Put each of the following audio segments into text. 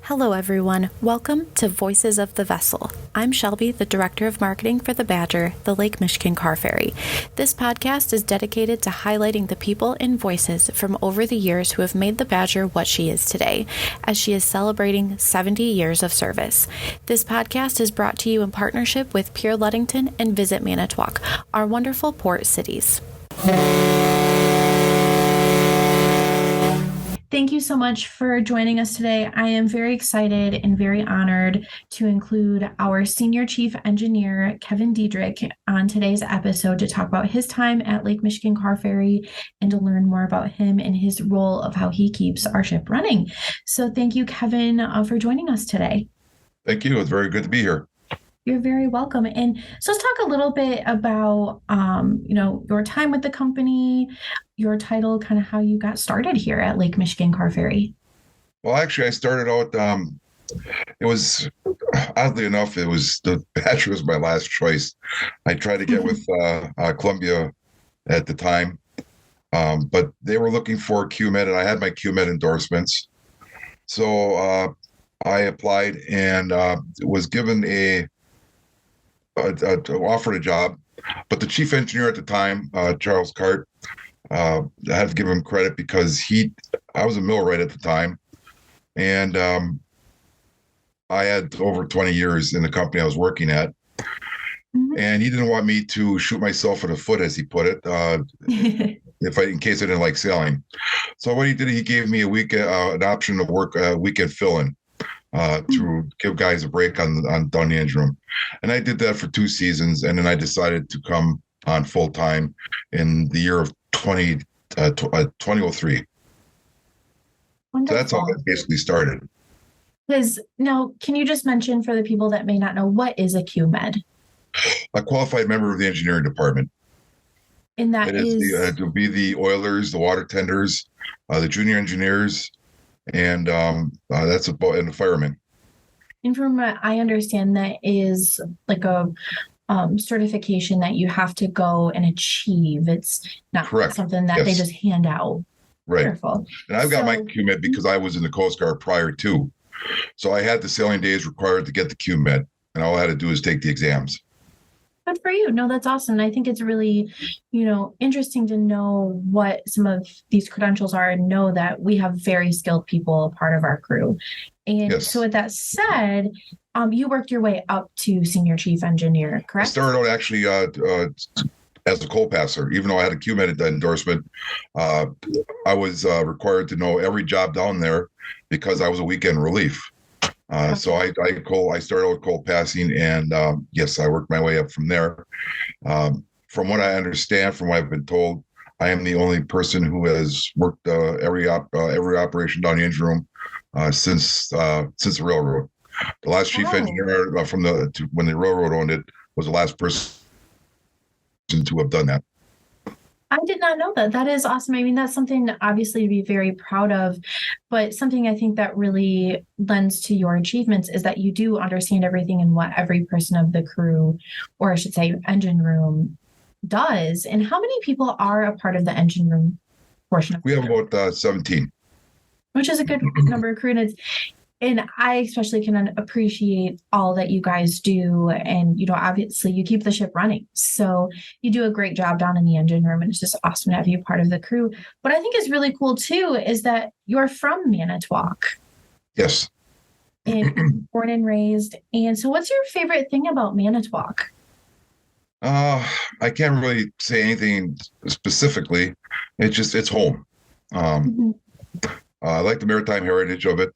Hello, everyone. Welcome to Voices of the Vessel. I'm Shelby, the Director of Marketing for the Badger, the Lake Michigan Car Ferry. This podcast is dedicated to highlighting the people and voices from over the years who have made the Badger what she is today, as she is celebrating 70 years of service. This podcast is brought to you in partnership with Pure Ludington and Visit Manitowoc, our wonderful port cities. Thank you so much for joining us today. I am very excited and very honored to include our Senior Chief Engineer, Kevin Diedrich, on today's episode to talk about his time at Lake Michigan Car Ferry and to learn more about him and his role of how he keeps our ship running. So thank you, Kevin, for joining us today. Thank you. It's very good to be here. You're very welcome. And so let's talk a little bit about, your time with the company, your title, kind of how you got started here at Lake Michigan Car Ferry. Well, actually, I started out, it was, oddly enough, the Badger was my last choice. I tried to get with Columbia at the time, but they were looking for QMed, and I had my QMed endorsements. So I applied and was given offered a job, but the chief engineer at the time, Charles Cart, I have to give him credit because I was a millwright at the time, and I had over 20 years in the company I was working at, and he didn't want me to shoot myself in the foot, as he put it, in case I didn't like sailing. So what he did, he gave me an option to work a weekend fill-in. To give guys a break on down the engine room. And I did that for 2 seasons, and then I decided to come on full time in the year of 2003. Wonderful. So that's how it basically started. Because now, can you just mention for the people that may not know, what is a QMed? A qualified member of the engineering department. And that is to be the oilers, the water tenders, the junior engineers, and that's about, and the firemen. And from what I understand, that is like a certification that you have to go and achieve. It's not Correct. Something that they just hand out. Right. Wonderful. And I've got my QMed because I was in the Coast Guard prior to. So I had the sailing days required to get the QMed, and all I had to do is take the exams. Good for you. No, that's awesome. And I think it's really, interesting to know what some of these credentials are and know that we have very skilled people a part of our crew. And So with that said, you worked your way up to Senior Chief Engineer, correct? I started out actually as a coal passer. Even though I had a QMed endorsement, I was required to know every job down there because I was a weekend relief. So I started out with coal passing, and yes, I worked my way up from there. From what I understand, from what I've been told, I am the only person who has worked every operation down the engine room since the railroad. The last chief engineer when the railroad owned it was the last person to have done that. I did not know that. That is awesome. I mean, that's something obviously to be very proud of, but something I think that really lends to your achievements is that you do understand everything and what every person of the crew, or I should say engine room, does. And how many people are a part of the engine room portion of We have about 17. Which is a good number of crew. And I especially can appreciate all that you guys do. And, obviously you keep the ship running. So you do a great job down in the engine room. And it's just awesome to have you part of the crew. What I think is really cool, too, is that you're from Manitowoc. Yes. And born and raised. And so what's your favorite thing about Manitowoc? I can't really say anything specifically. It's home. I like the maritime heritage of it.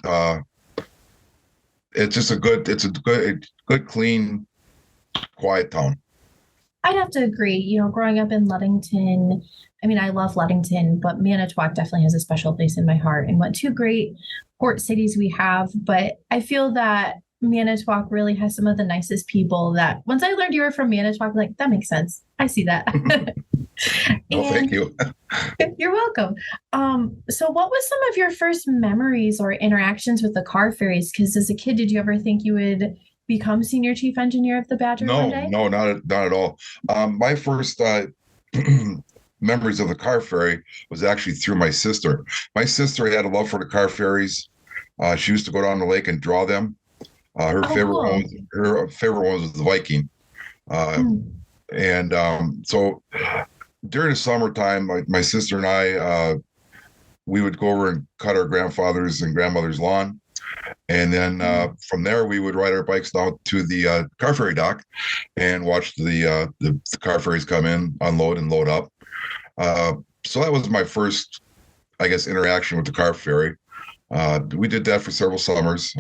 It's a good, clean, quiet town. I'd have to agree. Growing up in Ludington, I mean, I love Ludington, but Manitowoc definitely has a special place in my heart. And what 2 great port cities we have. But I feel that Manitowoc really has some of the nicest people that once I learned you were from Manitowoc, I'm like, that makes sense. I see that. Well, thank you. You're welcome. So what was some of your first memories or interactions with the car ferries? Because as a kid, did you ever think you would become Senior Chief Engineer of the Badger one day? No, not at all. My first memories of the car ferry was actually through my sister. My sister had a love for the car ferries. She used to go down the lake and draw them. Her Oh, favorite cool. one was the Viking. Mm. And so during the summertime, my sister and I, we would go over and cut our grandfather's and grandmother's lawn. And then from there, we would ride our bikes down to the car ferry dock and watch the car ferries come in, unload and load up. So that was my first, I guess, interaction with the car ferry. We did that for several summers,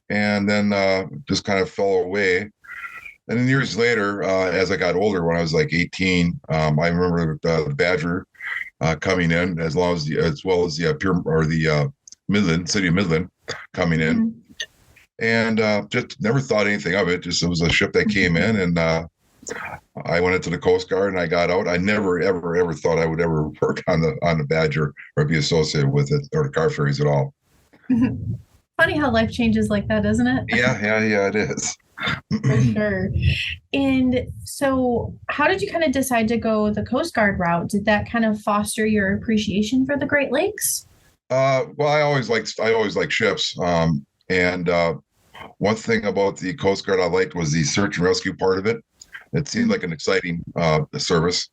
and then just kind of fell away. And then years later, as I got older, when I was like 18, I remember the Badger coming in, as well as the Pure or the Midland, City of Midland, coming in, Mm-hmm. and just never thought anything of it. Just it was a ship that came in, and I went into the Coast Guard and I got out. I never ever thought I would ever work on the Badger or be associated with it or the car ferries at all. Funny how life changes like that, isn't it? Yeah, it is. For sure. And so, how did you kind of decide to go the Coast Guard route? Did that kind of foster your appreciation for the Great Lakes? Well, I always liked ships. And one thing about the Coast Guard I liked was the search and rescue part of it. It seemed like an exciting service.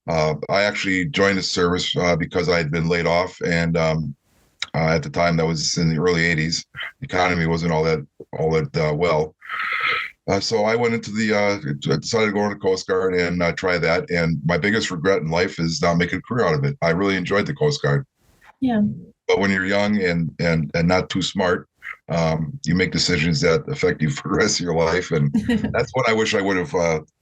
I actually joined the service because I had been laid off, and at the time, that was in the early '80s. The economy wasn't all that well. So I went into decided to go into the Coast Guard and try that. And my biggest regret in life is not making a career out of it. I really enjoyed the Coast Guard. Yeah. But when you're young and not too smart, you make decisions that affect you for the rest of your life. And that's what I wish I would have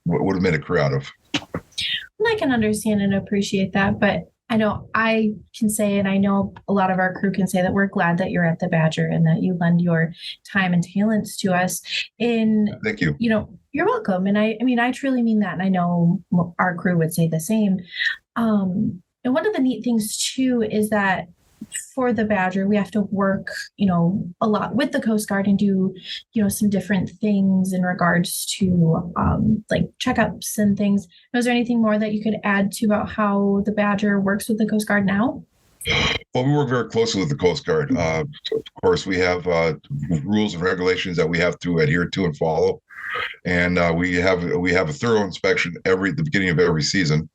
made a career out of. And I can understand and appreciate that, but I know I can say, and I know a lot of our crew can say, that we're glad that you're at the Badger and that you lend your time and talents to us. And Thank you. You're welcome. And I mean, I truly mean that. And I know our crew would say the same. And one of the neat things too is that for the Badger, we have to work, a lot with the Coast Guard and do, some different things in regards to like checkups and things. Was there anything more that you could add to about how the Badger works with the Coast Guard now? Well, we work very closely with the Coast Guard. Of course, we have rules and regulations that we have to adhere to and follow, and we have a thorough inspection the beginning of every season.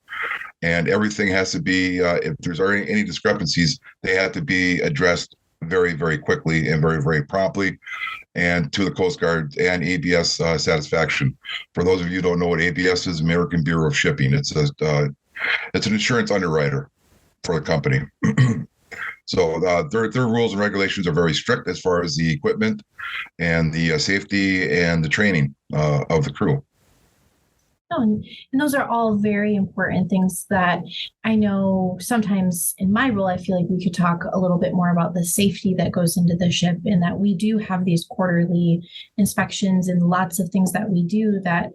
And everything has to be, if there's any discrepancies, they have to be addressed very, very quickly and very, very promptly, and to the Coast Guard and ABS satisfaction. For those of you who don't know what ABS is, American Bureau of Shipping. It's an insurance underwriter for the company. So their rules and regulations are very strict as far as the equipment and the safety and the training of the crew. And those are all very important things that I know sometimes in my role, I feel like we could talk a little bit more about the safety that goes into the ship, and that we do have these quarterly inspections and lots of things that we do, that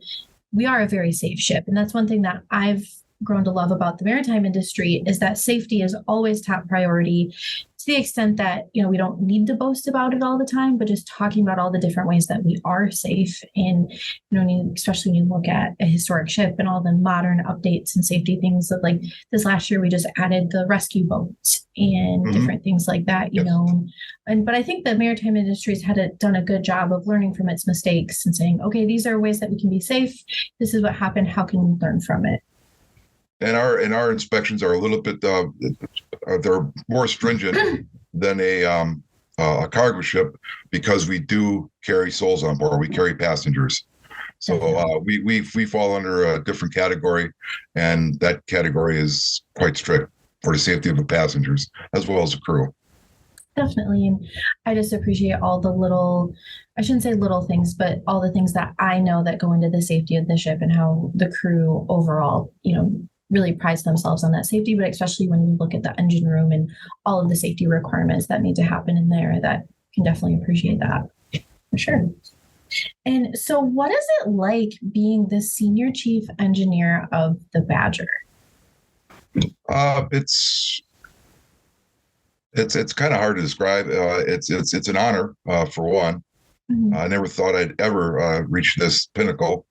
we are a very safe ship. And that's one thing that I've grown to love about the maritime industry, is that safety is always top priority, to the extent that, we don't need to boast about it all the time, but just talking about all the different ways that we are safe. And, especially when you look at a historic ship and all the modern updates and safety things, that like this last year, we just added the rescue boats and different things like that, Yes. But I think the maritime industry has done a good job of learning from its mistakes and saying, okay, these are ways that we can be safe. This is what happened. How can we learn from it? And our inspections are a little bit they're more stringent than a cargo ship, because we do carry souls on board. We carry passengers, so we fall under a different category, and that category is quite strict for the safety of the passengers as well as the crew. Definitely. And I just appreciate all the I shouldn't say little things, but all the things that I know that go into the safety of the ship, and how the crew overall, really prides themselves on that safety. But especially when you look at the engine room and all of the safety requirements that need to happen in there, that can definitely appreciate that for sure. And so what is it like being the senior chief engineer of the Badger? It's kind of hard to describe. It's an honor, for one. I never thought I'd ever reach this pinnacle.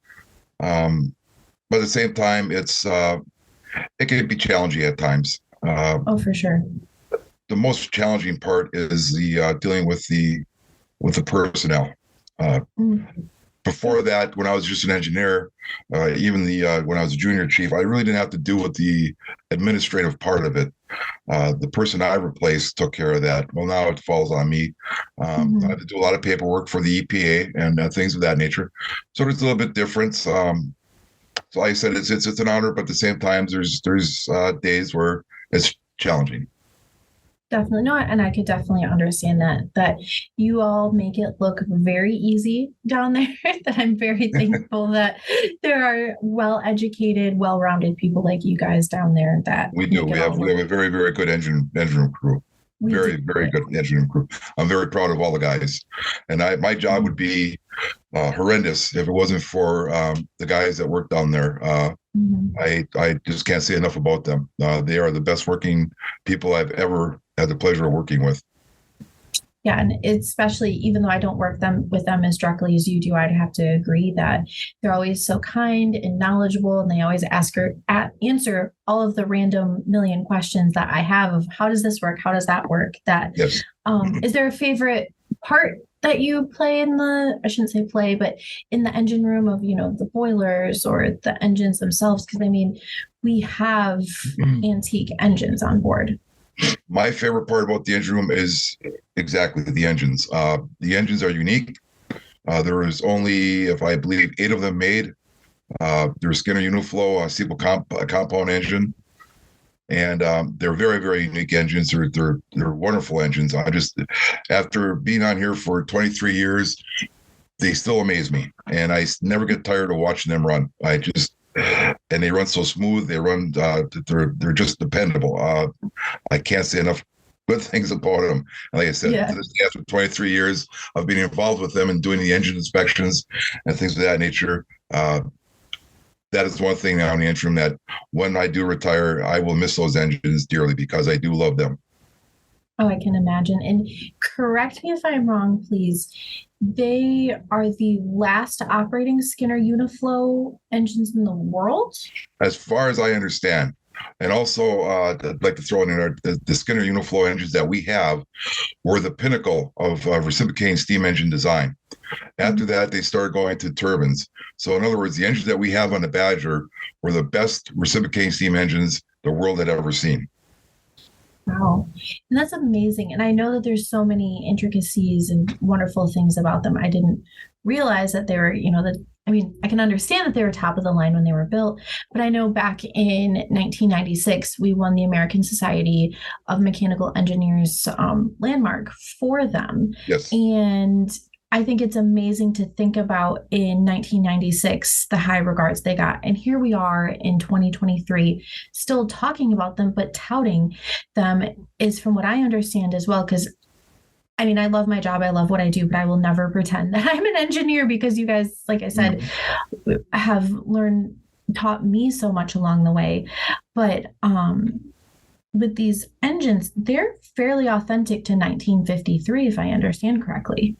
But at the same time, it can be challenging at times. Oh, for sure. the most challenging part is the dealing with the personnel. Uh, Mm. Before that, when I was just an engineer, even the when I was a junior chief, I really didn't have to deal with the administrative part of it. The person I replaced took care of that. Well, now it falls on me. I have Mhm. to do a lot of paperwork for the EPA and things of that nature. So it's a little bit different. So like I said, it's an honor, but at the same time, there's days where it's challenging. Definitely not, and I could definitely understand that you all make it look very easy down there. That I'm very thankful that there are well-educated, well-rounded people like you guys down there that We do. make it We all have we look. have a very very good engine room crew. We do. Very very good engine room crew. I'm very proud of all the guys, and my job would be horrendous if it wasn't for the guys that work down there. Mhm. I just can't say enough about them. They are the best working people I've ever had the pleasure of working with. Yeah, and especially even though I don't work them with them as directly as you do, I'd have to agree that they're always so kind and knowledgeable, and they always answer all of the random million questions that I have of how does this work, how does that work. That Yes. is there a favorite part that you play in the? I shouldn't say play, but in the engine room of the boilers or the engines themselves? Because I mean, we have antique engines on board. My favorite part about the engine room is exactly the engines. The engines are unique. There is only, if I believe, 8 of them made. There's Skinner Uniflow, a compound engine, and they're very, very unique engines. They're wonderful engines. I just, after being on here for 23 years, they still amaze me, and I never get tired of watching them run. And they run so smooth. They run, they're just dependable. I can't say enough good things about them. And like I said, to Yeah. this day, after 23 years of being involved with them and doing the engine inspections and things of that nature, that is one thing now in the interim that when I do retire, I will miss those engines dearly because I do love them. Oh, I can imagine. And correct me if I'm wrong, please. They are the last operating Skinner Uniflow engines in the world. As far as I understand, and also I'd like to throw in there the Skinner Uniflow engines that we have were the pinnacle of reciprocating steam engine design. After that, they started going to turbines. So, in other words, the engines that we have on the Badger were the best reciprocating steam engines the world had ever seen. Wow. And that's amazing. And I know that there's so many intricacies and wonderful things about them. I didn't realize that they were, that I mean, I can understand that they were top of the line when they were built, but I know back in 1996, we won the American Society of Mechanical Engineers landmark for them. Yes. And I think it's amazing to think about in 1996, the high regards they got. And here we are in 2023, still talking about them, but touting them is from what I understand as well. Because I mean, I love my job. I love what I do, but I will never pretend that I'm an engineer because you guys, like I said, have taught me so much along the way. But with these engines, they're fairly authentic to 1953, if I understand correctly.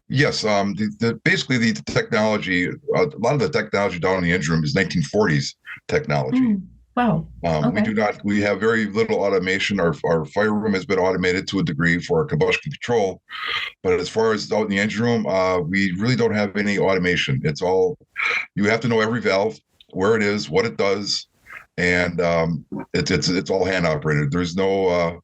Yes, basically the technology, a lot of the technology down in the engine room is 1940s technology. Wow. Okay. We have very little automation. Our fire room has been automated to a degree for our combustion control. But as far as out in the engine room, we really don't have any automation. It's all, you have to know every valve, where it is, what it does. And it's all hand operated. There's no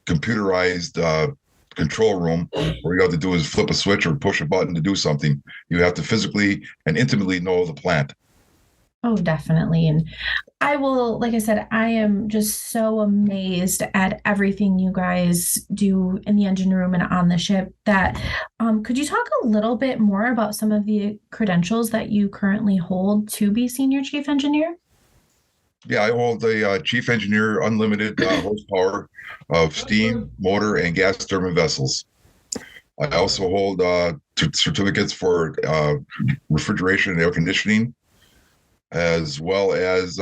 computerized control room where you have to do is flip a switch or push a button to do something. You have to physically and intimately know the plant. Oh, definitely. And I will, like I said, I am just so amazed at everything you guys do in the engine room and on the ship that could you talk a little bit more about some of the credentials that you currently hold to be senior chief engineer? Yeah, I hold the chief engineer unlimited horsepower of steam, motor, and gas turbine vessels. I also hold certificates for refrigeration and air conditioning, as well as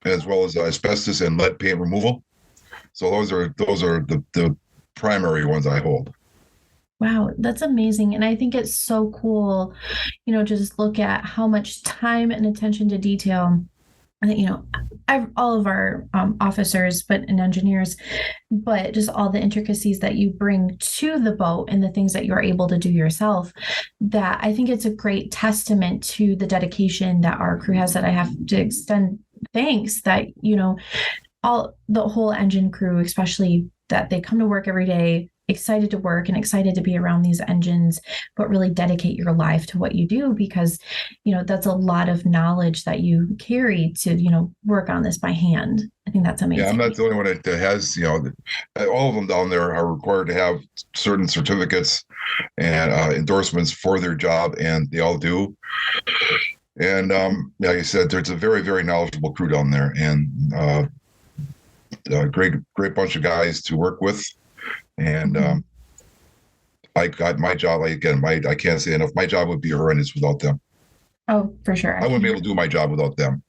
asbestos and lead paint removal. So those are the primary ones I hold. Wow, that's amazing. And I think it's so cool, just look at how much time and attention to detail all of our officers, and engineers, but just all the intricacies that you bring to the boat and the things that you're able to do yourself. That I think it's a great testament to the dedication that our crew has. That I have to extend thanks that all the whole engine crew, especially that they come to work every day excited to work and excited to be around these engines, but really dedicate your life to what you do, because that's a lot of knowledge that you carry to work on this by hand. I think that's Yeah, I'm amazing. not the only one that has, all of them down there are required to have certain certificates and endorsements for their job, and they all do. And like I said, there's a very, very knowledgeable crew down there, and a great bunch of guys to work with. And I got my job. I can't say enough. My job would be horrendous without them. Oh, for sure. I wouldn't be able to do my job without them.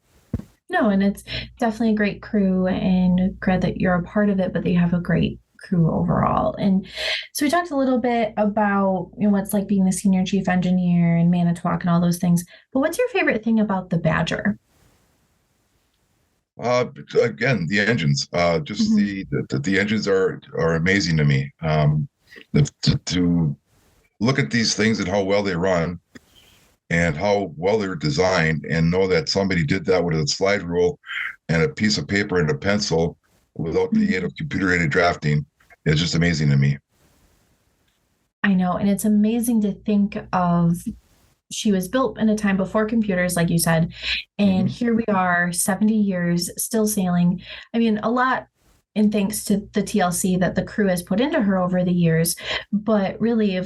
No, and it's definitely a great crew, and glad that you're a part of it, but that you have a great crew overall. And so we talked a little bit about what's like being the senior chief engineer in Manitowoc and all those things. But what's your favorite thing about the Badger? Again, the engines. Just the engines are amazing to me. To look at these things and how well they run, and how well they're designed, and know that somebody did that with a slide rule and a piece of paper and a pencil without the aid of computer-aided drafting is just amazing to me. I know, and it's amazing to think of. She was built in a time before computers, like you said, and here we are 70 years still sailing. I mean, a lot in thanks to the TLC that the crew has put into her over the years, but really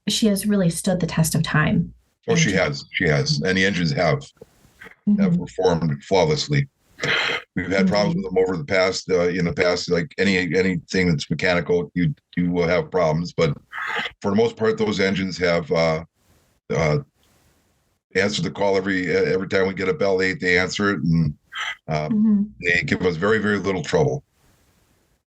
she has really stood the test of time. Oh, she has, and the engines have performed flawlessly. We've had problems with them over the past, in the past, like anything that's mechanical, you will have problems, but for the most part, those engines have answer the call every time we get a bell. They answer it, and they give us very, very little trouble.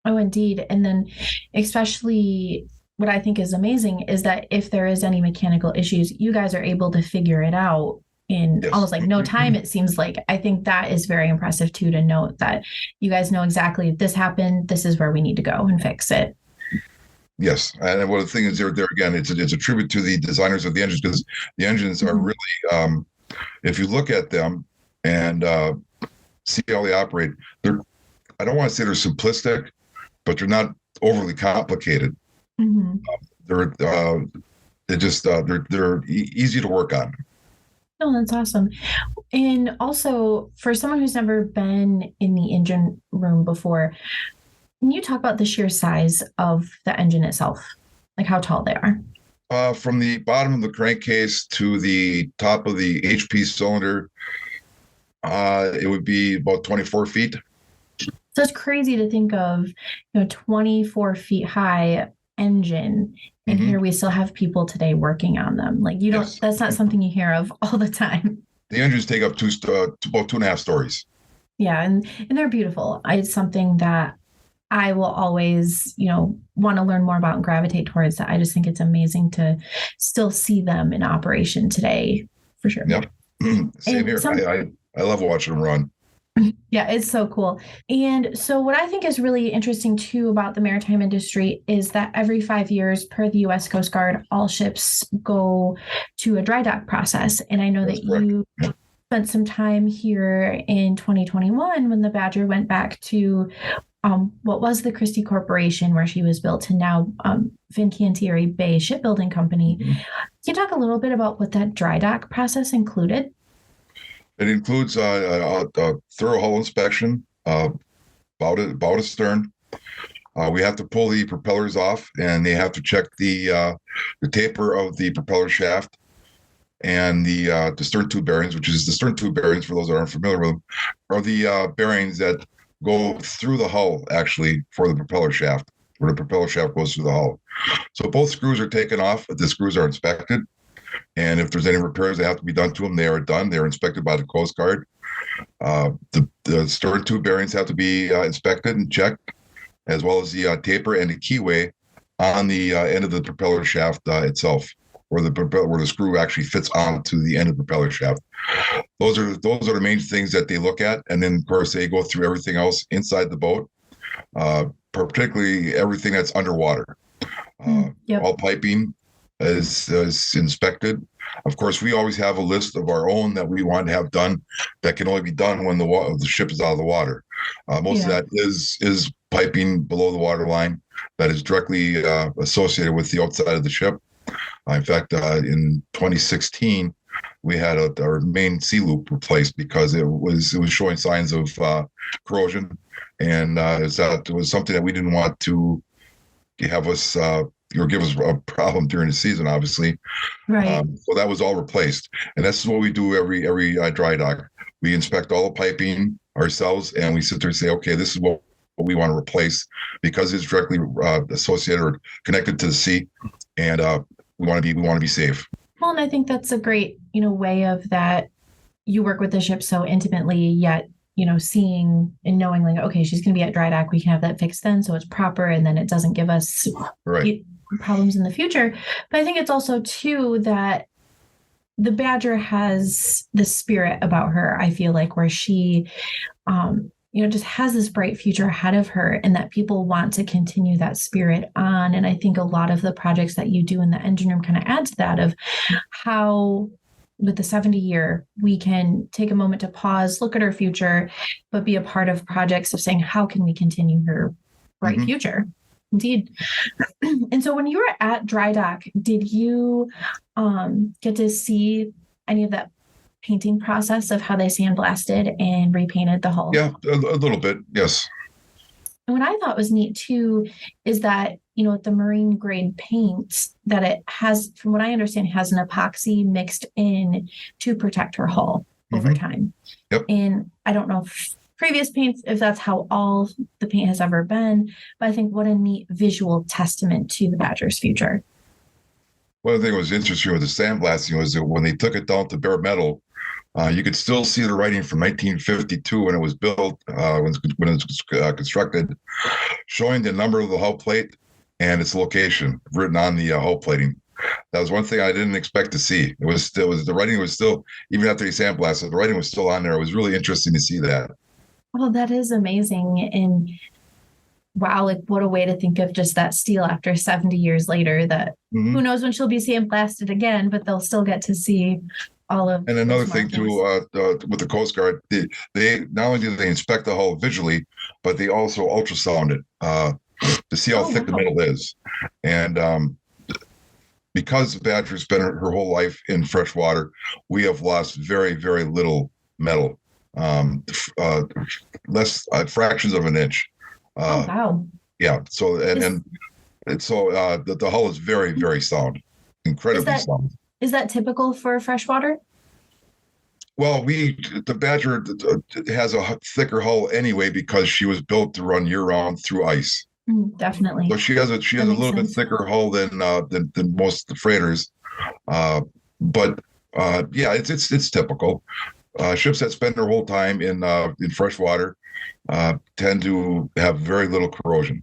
Oh, indeed. And then especially what I think is amazing is that if there is any mechanical issues, you guys are able to figure it out in almost like no time, it seems like. I think that is very impressive too, to note that you guys know exactly this happened, this is where we need to go and fix it. Yes, and what the thing is, there again, it's a tribute to the designers of the engines, because the engines are really, if you look at them and see how they operate, I don't want to say they're simplistic, but they're not overly complicated. They're easy to work on. Oh, that's awesome. And also, for someone who's never been in the engine room before, can you talk about the sheer size of the engine itself, like how tall they are? From the bottom of the crankcase to the top of the HP cylinder, it would be about 24 feet. So it's crazy to think of, 24 feet high engine, and here we still have people today working on them. Like that's not something you hear of all the time. The engines take up about 2.5 stories. Yeah, and they're beautiful. It's something that I will always, want to learn more about and gravitate towards. That. I just think it's amazing to still see them in operation today, for sure. Yep. Same here. I love watching them run. Yeah, it's so cool. And so what I think is really interesting too about the maritime industry is that every 5 years, per the U.S. Coast Guard, all ships go to a dry dock process. And I know that you spent some time here in 2021 when the Badger went back to what was the Christie Corporation, where she was built, and now Fincantieri Bay Shipbuilding Company. Can you talk a little bit about what that dry dock process included? It includes a thorough hull inspection, about a stern. We have to pull the propellers off, and they have to check the taper of the propeller shaft and the stern tube bearings, which is the stern tube bearings, for those that aren't familiar with them, are the bearings that go through the hull, actually, for the propeller shaft, where the propeller shaft goes through the hull. So both screws are taken off. The screws are inspected. And if there's any repairs that have to be done to them, they are done. They're inspected by the Coast Guard. The stern tube bearings have to be inspected and checked, as well as the taper and the keyway on the end of the propeller shaft itself. where the screw actually fits onto the end of the propeller shaft. Those are the main things that they look at, and then of course they go through everything else inside the boat, particularly everything that's underwater. Yep. All piping is inspected. Of course, we always have a list of our own that we want to have done that can only be done when the ship is out of the water. Most of that is piping below the water line that is directly associated with the outside of the ship. In fact, in 2016, we had our main sea loop replaced because it was showing signs of corrosion, and it was something that we didn't want to have us give us a problem during the season, obviously. Right. So that was all replaced, and that's what we do every dry dock. We inspect all the piping ourselves, and we sit there and say, okay, this is what we want to replace because it's directly associated or connected to the sea, and we want to be safe. Well, and I think that's a great, way of that. You work with the ship so intimately, yet seeing and knowing like, okay, she's going to be at dry dock. We can have that fixed then, so it's proper, and then it doesn't give us problems in the future. But I think it's also too that the Badger has the spirit about her. I feel like where she, just has this bright future ahead of her, and that people want to continue that spirit on. And I think a lot of the projects that you do in the engine room kind of add to that of how, with the 70-year, we can take a moment to pause, look at her future, but be a part of projects of saying, how can we continue her bright future? Indeed. And so when you were at dry dock, did you get to see any of that painting process of how they sandblasted and repainted the hull? Yeah, a little bit, yes. And what I thought was neat too is that, with the marine grade paint, that it has, from what I understand, has an epoxy mixed in to protect her hull over time. Yep. And I don't know if previous paints, if that's how all the paint has ever been, but I think what a neat visual testament to the Badger's future. One of the things that was interesting with the sandblasting was that when they took it down to bare metal, you could still see the writing from 1952 when it was built, when it was constructed, showing the number of the hull plate and its location written on the hull plating. That was one thing I didn't expect to see. The writing was still, even after they sandblasted, the writing was still on there. It was really interesting to see that. Well, that is amazing. And wow, like what a way to think of just that steel after 70 years later, that who knows when she'll be sandblasted again, but they'll still get to see all of. And another thing too, with the Coast Guard, they not only do they inspect the hull visually, but they also ultrasound it to see how thick the metal is. And because the Badger's been her whole life in fresh water, we have lost very, very little metal, less fractions of an inch. Wow. Yeah. So the hull is very, very sound, incredibly sound. Is that typical for freshwater? Well, the Badger has a thicker hull anyway because she was built to run year round through ice. Definitely. So she has a little bit thicker hull than most of the freighters, but it's typical. Ships that spend their whole time in freshwater tend to have very little corrosion.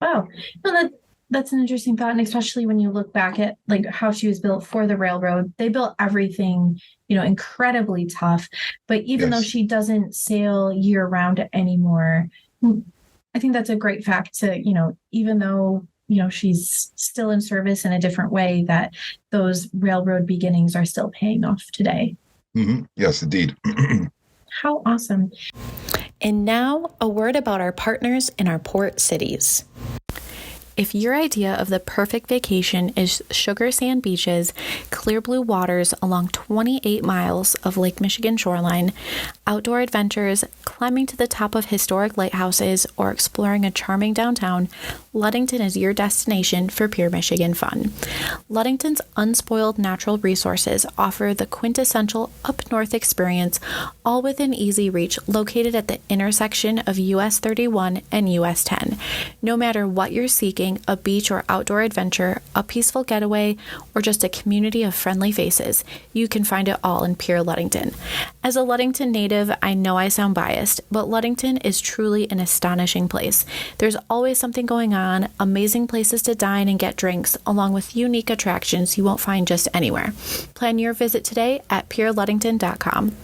Wow, no, that's an interesting thought, and especially when you look back at like how she was built for the railroad, they built everything incredibly tough. But even though she doesn't sail year round anymore, I think that's a great fact to, even though, she's still in service in a different way, that those railroad beginnings are still paying off today. Yes, indeed. How awesome. And now a word about our partners in our port cities. If your idea of the perfect vacation is sugar sand beaches, clear blue waters along 28 miles of Lake Michigan shoreline, outdoor adventures, climbing to the top of historic lighthouses, or exploring a charming downtown, Ludington is your destination for pure Michigan fun. Ludington's unspoiled natural resources offer the quintessential up-north experience, all within easy reach, located at the intersection of US 31 and US 10. No matter what you're seeking, a beach or outdoor adventure, a peaceful getaway, or just a community of friendly faces, you can find it all in pure Ludington. As a Ludington native, native, I know I sound biased, but Ludington is truly an astonishing place. There's always something going on, amazing places to dine and get drinks, along with unique attractions you won't find just anywhere. Plan your visit today at pureludington.com.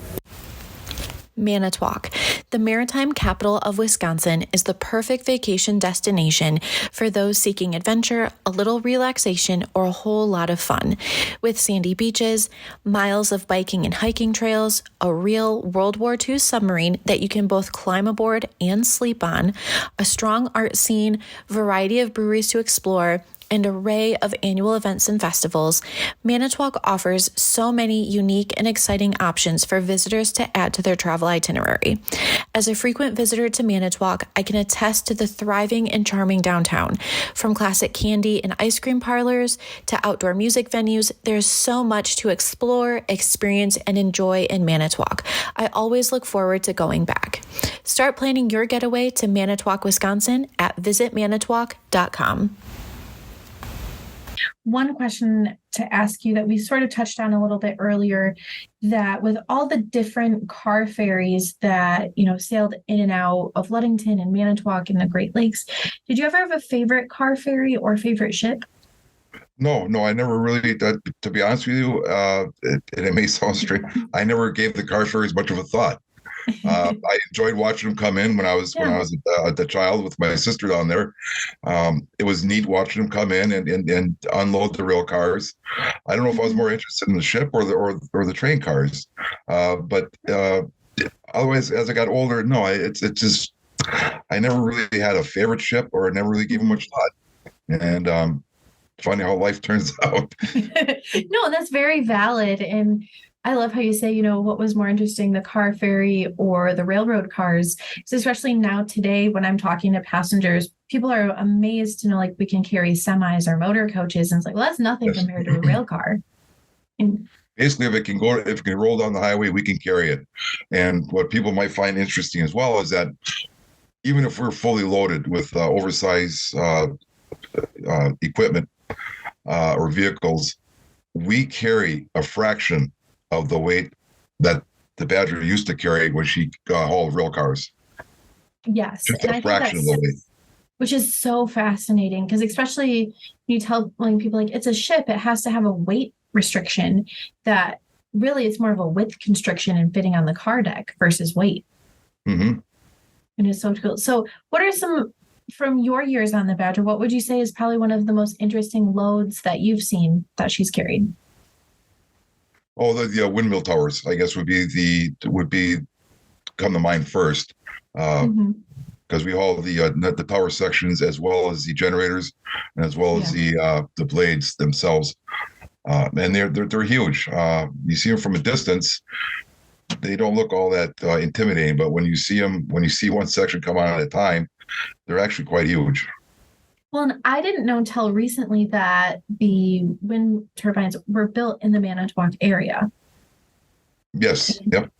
Manitowoc, the maritime capital of Wisconsin, is the perfect vacation destination for those seeking adventure, a little relaxation, or a whole lot of fun. With sandy beaches, miles of biking and hiking trails, a real World War II submarine that you can both climb aboard and sleep on, a strong art scene, variety of breweries to explore, and array of annual events and festivals, Manitowoc offers so many unique and exciting options for visitors to add to their travel itinerary. As a frequent visitor to Manitowoc, I can attest to the thriving and charming downtown. From classic candy and ice cream parlors to outdoor music venues, there's so much to explore, experience, and enjoy in Manitowoc. I always look forward to going back. Start planning your getaway to Manitowoc, Wisconsin at visitmanitowoc.com. One question to ask you that we sort of touched on a little bit earlier, that with all the different car ferries that, sailed in and out of Ludington and Manitowoc and the Great Lakes, did you ever have a favorite car ferry or favorite ship? No, I never really, to be honest with you, it may sound strange, I never gave the car ferries much of a thought. I enjoyed watching them come in when I was a child with my sister down there. It was neat watching them come in and unload the rail cars. I don't know if I was more interested in the ship or the train cars, but otherwise, as I got older, no, it's just I never really had a favorite ship, or I never really gave them much thought. And funny how life turns out. No, that's very valid. And I love how you say, what was more interesting, the car ferry or the railroad cars? So especially now today, when I'm talking to passengers, people are amazed to know, like, we can carry semis or motor coaches. And it's like, well, that's nothing compared to a rail car. And basically, if it can roll down the highway, we can carry it. And what people might find interesting as well is that even if we're fully loaded with oversized equipment or vehicles, we carry a fraction of the weight that the Badger used to carry when she hauled rail cars. Yes. Just a fraction of the weight. Which is so fascinating, because especially you tell people, like, it's a ship, it has to have a weight restriction, that really it's more of a width constriction and fitting on the car deck versus weight. Mm-hmm. And it's so cool. So what are some, from your years on the Badger, what would you say is probably one of the most interesting loads that you've seen that she's carried? Oh, the windmill towers, I guess, would come to mind first, because we haul the tower sections as well as the generators, and as well as the blades themselves, and they're huge. You see them from a distance, they don't look all that intimidating, but when you see one section come on at a time, they're actually quite huge. Well, and I didn't know until recently that the wind turbines were built in the Manitowoc area. Yes. Yep.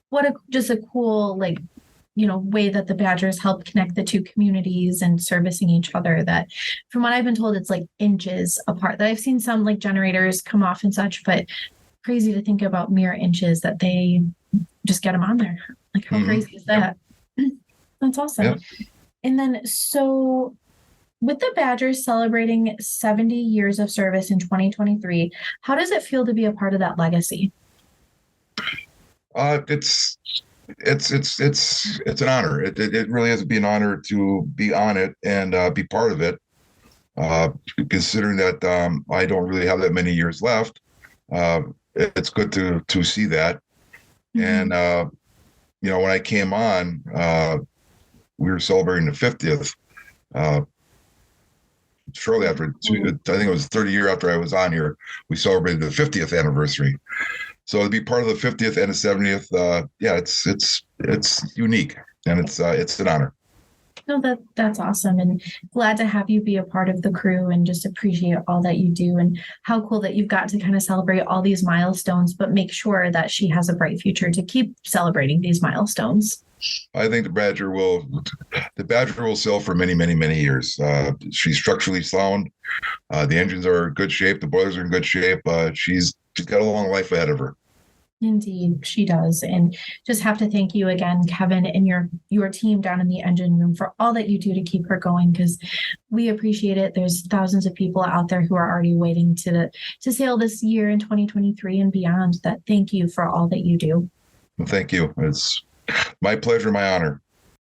What just a cool, way that the Badgers help connect the two communities and servicing each other, that from what I've been told, it's like inches apart. That I've seen some generators come off and such, but crazy to think about mere inches that they just get them on there. Like, how crazy is that? Yep. That's awesome. Yep. And then, so with the Badgers celebrating 70 years of service in 2023, how does it feel to be a part of that legacy? It's an honor. It really has to be an honor to be on it and be part of it. Considering that I don't really have that many years left, it's good to see that. And when I came on, we were celebrating the 50th. Shortly after, I think it was 30 years after I was on here, we celebrated the 50th anniversary. So to be part of the 50th and the 70th, it's unique, and it's an honor. No, that's awesome, and glad to have you be a part of the crew and just appreciate all that you do, and how cool that you've got to kind of celebrate all these milestones, but make sure that she has a bright future to keep celebrating these milestones. I think the Badger will sail for many, many, many years. She's structurally sound. The engines are in good shape. The boilers are in good shape. She's got a long life ahead of her. Indeed, she does. And just have to thank you again, Kevin, and your team down in the engine room for all that you do to keep her going, because we appreciate it. There's thousands of people out there who are already waiting to sail this year in 2023 and beyond. That thank you for all that you do. Well, thank you. It's my pleasure, my honor.